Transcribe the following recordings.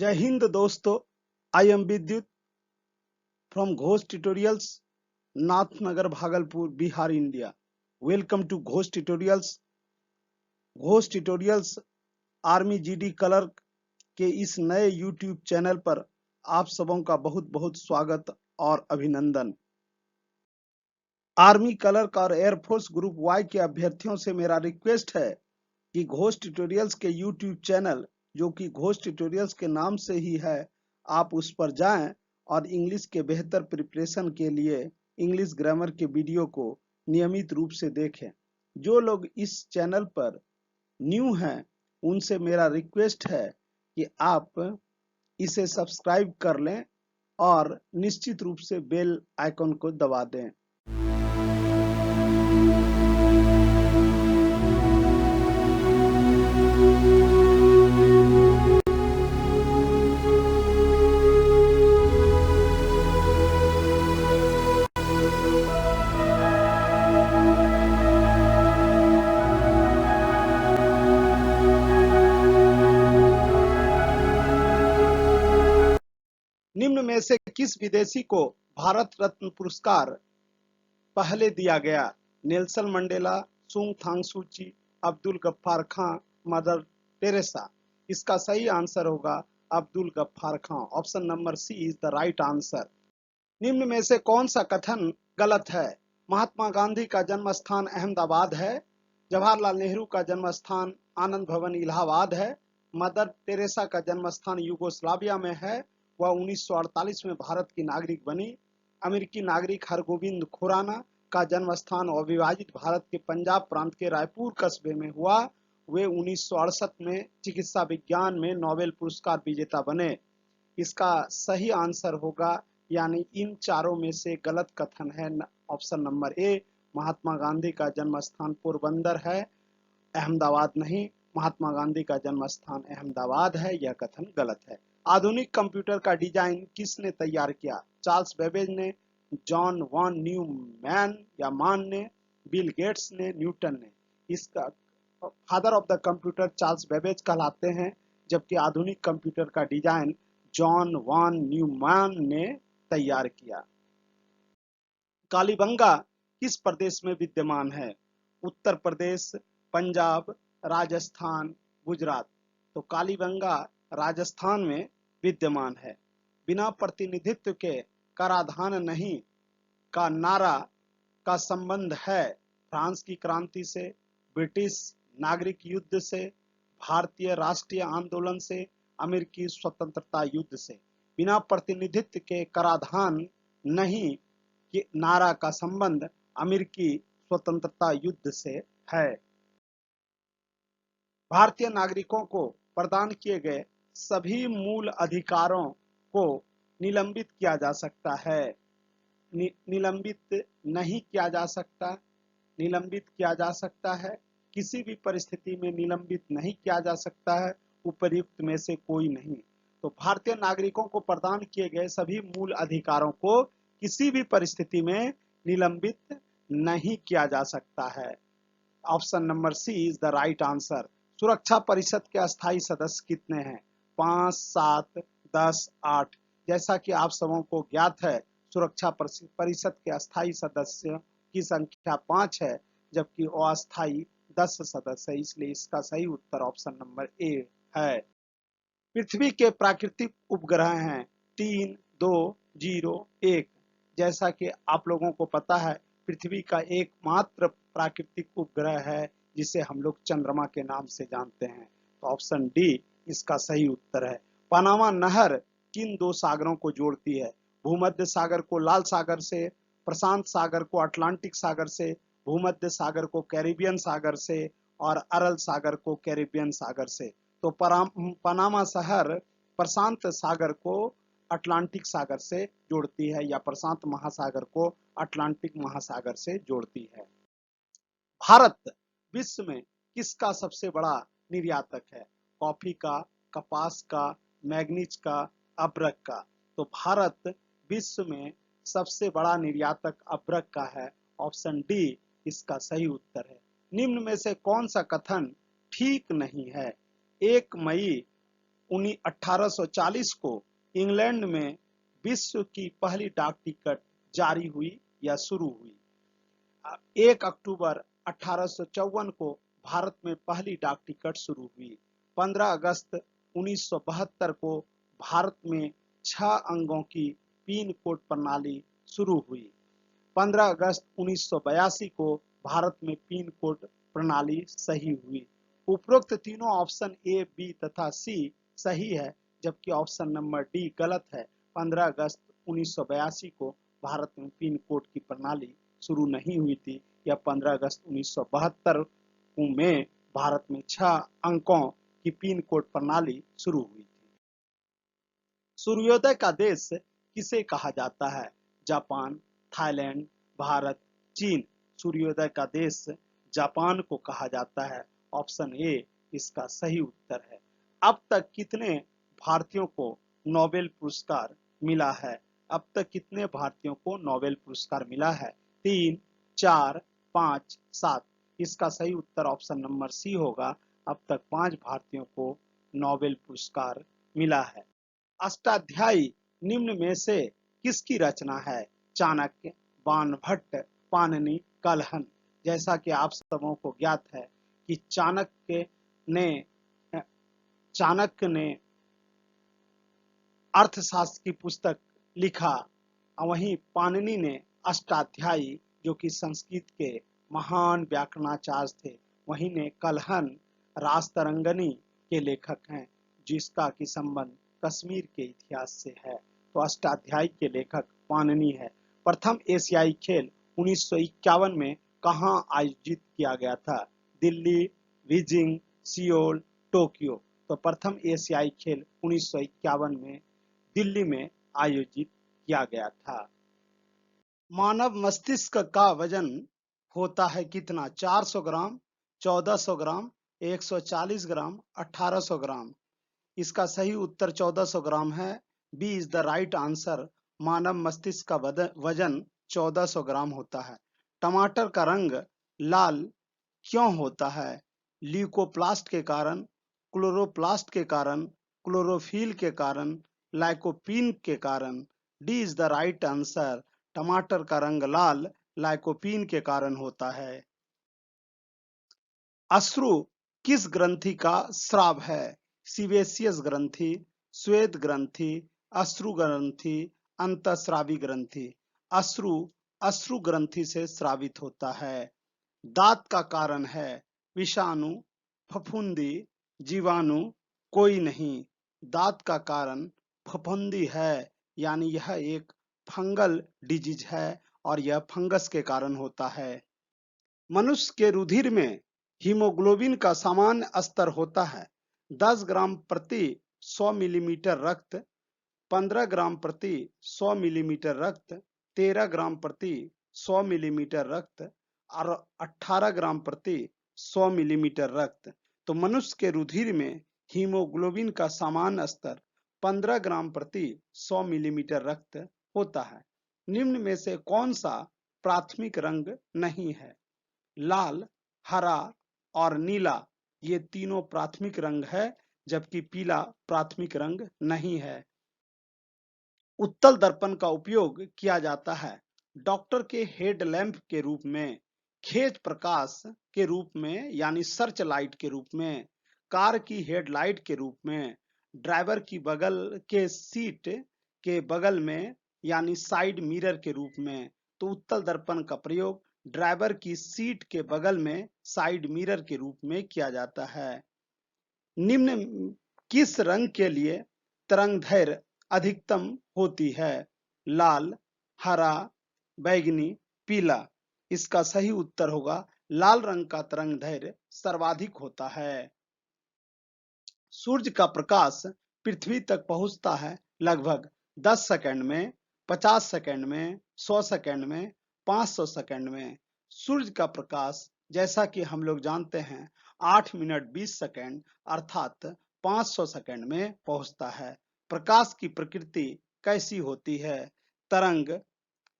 जय हिंद दोस्तों, I am Vidyut from Ghosh tutorials, Nathnagar, Bhagalpur, Bihar, India. Welcome to Ghosh tutorials. Ghosh tutorials army GD clerk के इस नए यूट्यूब चैनल पर आप सबों का बहुत बहुत स्वागत और अभिनंदन। आर्मी क्लर्क और एयरफोर्स ग्रुप वाई के अभ्यर्थियों से मेरा रिक्वेस्ट है कि घोष ट्यूटोरियल्स के यूट्यूब चैनल, जो कि घोष ट्यूटोरियल्स के नाम से ही है, आप उस पर जाएं और इंग्लिश के बेहतर प्रिपरेशन के लिए इंग्लिश ग्रामर के वीडियो को नियमित रूप से देखें। जो लोग इस चैनल पर न्यू हैं, उनसे मेरा रिक्वेस्ट है कि आप इसे सब्सक्राइब कर लें और निश्चित रूप से बेल आइकन को दबा दें। निम्न में से किस विदेशी को भारत रत्न पुरस्कार पहले दिया गया? नेल्सन मंडेला, सुंग थांग सूची, अब्दुल गफ्फार खां, मदर टेरेसा। इसका सही आंसर होगा Abdul Gaffar Khan. Option number C is the right answer. निम्न में से कौन सा कथन गलत है? महात्मा गांधी का जन्म स्थान अहमदाबाद है। जवाहरलाल नेहरू का जन्म स्थान आनंद भवन इलाहाबाद है। मदर टेरेसा का जन्म स्थान यूगोस्लाविया में है। वह 1948 में भारत की नागरिक बनी। अमेरिकी नागरिक हरगोविंद खुराना का जन्म स्थान अविभाजित भारत के पंजाब प्रांत के रायपुर कस्बे में हुआ। वे 1968 में चिकित्सा विज्ञान में नोबेल पुरस्कार विजेता बने। इसका सही आंसर होगा, यानी इन चारों में से गलत कथन है option number A. Mahatma Gandhi का जन्म स्थान पोरबंदर है, अहमदाबाद नहीं। महात्मा गांधी का जन्म स्थान अहमदाबाद है, यह कथन गलत है। आधुनिक कंप्यूटर का डिजाइन किसने तैयार किया? चार्ल्स बेबेज ने, जॉन वॉन न्यूमैन या मान ने, बिल गेट्स ने, न्यूटन ने। इसका father of the computer Charles Babbage कहलाते हैं, जबकि आधुनिक कंप्यूटर का डिजाइन जॉन वॉन न्यूमैन ने तैयार किया। कालीबंगा किस प्रदेश में विद्यमान है? उत्तर प्रदेश, पंजाब, राजस्थान, गुजरात। तो कालीबंगा राजस्थान में विद्यमान है। बिना प्रतिनिधित्व के कराधान नहीं का नारा का संबंध है फ्रांस की क्रांति से, ब्रिटिश नागरिक युद्ध से, भारतीय राष्ट्रीय आंदोलन से, अमेरिकी स्वतंत्रता युद्ध से। बिना प्रतिनिधित्व के कराधान नहीं के नारा का संबंध अमेरिकी स्वतंत्रता युद्ध से है। भारतीय नागरिकों को प्रदान किए गए सभी मूल अधिकारों को निलंबित किया जा सकता है। निलंबित नहीं किया जा सकता, निलंबित किया जा सकता है। किसी भी परिस्थिति में निलंबित नहीं किया जा सकता है, उपर्युक्त में से कोई नहीं। तो भारतीय नागरिकों को प्रदान किए गए सभी मूल अधिकारों को किसी भी परिस्थिति में निलंबित नहीं किया जा सकता है। Option number C is the right answer. सुरक्षा परिषद के अस्थायी सदस्य कितने हैं? 5, 7, 10, 8। जैसा कि आप सबों को ज्ञात है, सुरक्षा परिषद के अस्थायी सदस्य की संख्या 5 है, जबकि अस्थायी 10 सदस्य है। इसलिए इसका सही उत्तर ऑप्शन नंबर ए है। पृथ्वी के प्राकृतिक उपग्रह हैं 3, 2, 0, 1। जैसा कि आप लोगों को पता है, पृथ्वी का एकमात्र प्राकृतिक उपग्रह है जिसे हम लोग चंद्रमा के नाम से जानते हैं। तो ऑप्शन डी इसका सही उत्तर है। पनामा नहर किन दो सागरों को जोड़ती है? भूमध्य सागर को लाल सागर से, प्रशांत सागर को अटलांटिक सागर से, भूमध्य सागर को कैरिबियन सागर से और अरल सागर को कैरिबियन सागर से। तो पनामा शहर प्रशांत सागर को अटलांटिक सागर से जोड़ती है, या प्रशांत महासागर को अटलांटिक महासागर से जोड़ती है। भारत विश्व में किसका सबसे बड़ा निर्यातक है? कॉफी का, कपास का, मैग्नीज का, अभ्रक का। तो भारत विश्व में सबसे बड़ा निर्यातक अभ्रक का है। ऑप्शन डी इसका सही उत्तर है। निम्न में से कौन सा कथन ठीक नहीं है? 1 मई 1840 को इंग्लैंड में विश्व की पहली डाक टिकट जारी हुई या शुरू हुई। 1 अक्टूबर 1854 को भारत में पहली डाक टिकट शुरू हुई। 15 अगस्त 1972 को भारत में 6 अंकों की पिन कोड प्रणाली शुरू हुई। 15 अगस्त 1982 को भारत में पिन कोड प्रणाली सही हुई। उपरोक्त तीनों ऑप्शन ए, बी तथा सी सही है, जबकि ऑप्शन नंबर डी गलत है। 15 अगस्त 1982 को भारत में पिन कोड की प्रणाली शुरू नहीं हुई थी। यह 15 अगस्त 1972 में भारत में 6 अंकों की पिन कोड प्रणाली शुरू हुई थी। सूर्योदय का देश किसे कहा जाता है? जापान, थाईलैंड, भारत, चीन। सूर्योदय का देश जापान को कहा जाता है। ऑप्शन ए इसका सही उत्तर है। अब तक कितने भारतीयों को नोबेल पुरस्कार मिला है? अब तक कितने भारतीयों को नोबेल पुरस्कार मिला है? 3, 4, 5, 7। इसका सही उत्तर ऑप्शन नंबर सी होगा। अब तक 5 भारतीयों को नोबेल पुरस्कार मिला है। अष्टाध्यायी निम्न में से किसकी रचना है? चाणक्य, बाणभट्ट, पाणिनि, कलहन। जैसा कि आप सबों को ज्ञात है कि चाणक्य ने अर्थशास्त्र की पुस्तक लिखा, वहीं पाणिनि ने अष्टाध्यायी, जो कि संस्कृत के महान व्याकरणाचार्य थे, वहीं ने कलहन रासतरंगिणी के लेखक हैं, जिसका कि संबंध कश्मीर के इतिहास से है। तो अष्टाध्यायी के लेखक पाणिनि है। प्रथम एशियाई खेल 1951 में कहाँ आयोजित किया गया था? Delhi, Beijing, Seoul, Tokyo. तो प्रथम एशियाई खेल 1951 में दिल्ली में आयोजित किया गया था। मानव मस्तिष्क का वजन होता है कितना? 400 ग्राम, 1400 ग्राम, 140 ग्राम, 1800 ग्राम। इसका सही उत्तर 1400 ग्राम है। B is the right answer. मानव मस्तिष्क का वजन 1400 ग्राम होता है। टमाटर का रंग लाल क्यों होता है? ल्यूकोप्लास्ट के कारण, क्लोरोप्लास्ट के कारण, क्लोरोफिल के कारण, लाइकोपीन के कारण। D is the right answer. टमाटर का रंग लाल लाइकोपीन के कारण होता है। अश्रु किस ग्रंथि का स्राव है? सीबेसियस ग्रंथि, श्वेत ग्रंथि, अश्रु ग्रंथि, अंतःस्रावी ग्रंथि। अश्रु अश्रु ग्रंथि से स्रावित होता है। दांत का कारण है विषाणु, फफूंदी, जीवाणु, कोई नहीं। दांत का कारण फफूंदी है, यानी यह एक फंगल डिजीज है और यह फंगस के कारण होता है। मनुष्य के रुधिर में हीमोग्लोबिन का सामान्य स्तर होता है 10 ग्राम प्रति 100 मिलीमीटर रक्त, 15 ग्राम प्रति 100 मिलीमीटर रक्त, 13 ग्राम प्रति 100 मिलीमीटर रक्त और 18 ग्राम प्रति 100 मिलीमीटर रक्त। तो मनुष्य के रुधिर में हीमोग्लोबिन का सामान्य स्तर 15 ग्राम प्रति 100 मिलीमीटर रक्त होता है। निम्न में से कौन सा प्राथमिक रंग नहीं है? लाल, हरा और नीला ये तीनों प्राथमिक रंग है, जबकि पीला प्राथमिक रंग नहीं है। उत्तल दर्पण का उपयोग किया जाता है डॉक्टर के हेड लैंप के रूप में, खेज प्रकाश के रूप में यानी सर्च लाइट के रूप में, कार की हेडलाइट के रूप में, ड्राइवर की बगल के सीट के बगल में यानी साइड मिरर के रूप में। तो उत्तल दर्पण का प्रयोग ड्राइवर की सीट के बगल में साइड मिरर के रूप में किया जाता है। निम्न किस रंग के लिए तरंगदैर्घ्य अधिकतम होती है? लाल, हरा, बैंगनी, पीला। इसका सही उत्तर होगा लाल रंग का तरंगदैर्घ्य सर्वाधिक होता है। सूर्य का प्रकाश पृथ्वी तक पहुंचता है लगभग 10 सेकंड में, 50 सेकंड में, 100 सेकंड में, 500 सेकंड में। सूर्य का प्रकाश जैसा कि हम लोग जानते हैं 8 मिनट 20 सेकंड अर्थात 500 सेकंड में पहुंचता है। प्रकाश की प्रकृति कैसी होती है? तरंग,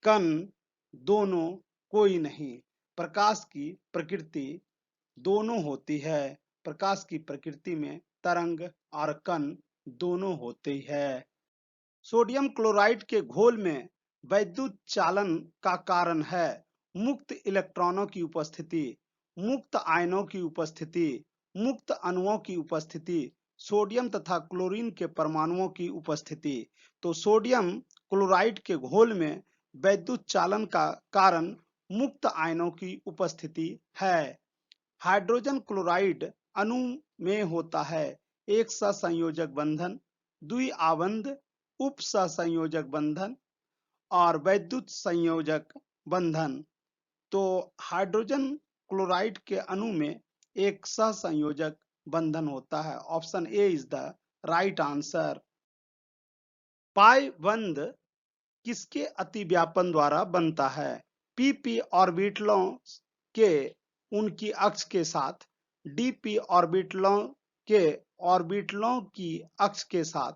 कण, दोनों, कोई नहीं। प्रकाश की प्रकृति दोनों होती है। प्रकाश की प्रकृति में तरंग और कण दोनों होती है। सोडियम क्लोराइड के घोल में वैद्युत चालन का कारण है मुक्त इलेक्ट्रॉनों की उपस्थिति, मुक्त आयनों की उपस्थिति, मुक्त अणुओं की उपस्थिति, सोडियम तथा क्लोरीन के परमाणुओं की उपस्थिति। तो सोडियम क्लोराइड के घोल में वैद्युत चालन का कारण मुक्त आयनों की उपस्थिति है। हाइड्रोजन क्लोराइड अणु में होता है एक सहसंयोजक बंधन, द्विआबंध उप सहसंयोजक बंधन और वैद्युत संयोजक बंधन। तो हाइड्रोजन क्लोराइड के अणु में एक सहसंयोजक बंधन होता है। Option A is the right answer. Pi बंध किसके अतिव्यापन द्वारा बनता है? पीपी ऑर्बिटलों के उनकी अक्ष के साथ, डीपी ऑर्बिटलों के ऑर्बिटलों की अक्ष के साथ,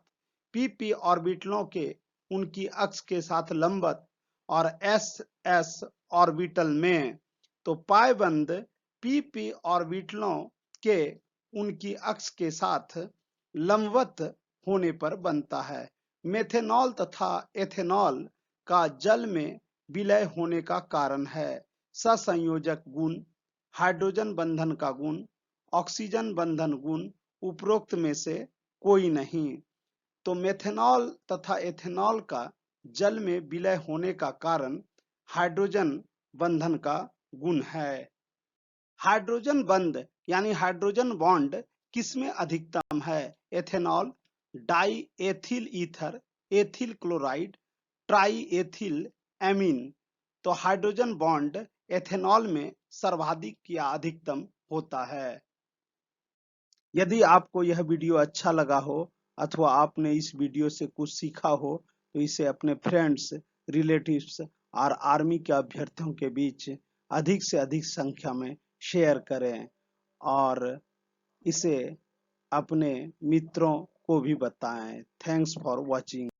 पीपी ऑर्बिटलों के उनकी अक्ष के साथ लंबवत और एस एस ऑर्बिटल में। तो पाइबंद पीपी ऑर्बिटलों के उनकी अक्ष के साथ लंबवत होने पर बनता है। मेथेनॉल तथा एथेनॉल का जल में विलय होने का कारण है सहसंयोजक गुण, हाइड्रोजन बंधन का गुण, ऑक्सीजन बंधन गुण, उपरोक्त में से कोई नहीं। तो मेथेनॉल तथा एथेनॉल का जल में विलय होने का कारण हाइड्रोजन बंधन का गुण है। हाइड्रोजन बंध यानी हाइड्रोजन बॉन्ड किसमें अधिकतम है? Ethanol, die ethyl ether, ethyl chloride, try ethyl amine. तो हाइड्रोजन बॉन्ड एथेनॉल में सर्वाधिक या अधिकतम होता है। यदि आपको यह वीडियो अच्छा लगा हो अथवा आपने इस वीडियो से कुछ सीखा हो तो इसे अपने फ्रेंड्स, रिलेटिव्स और आर्मी के अभ्यर्थियों के बीच अधिक से अधिक संख्या में शेयर करें और इसे अपने मित्रों को भी बताएं। Thanks for watching.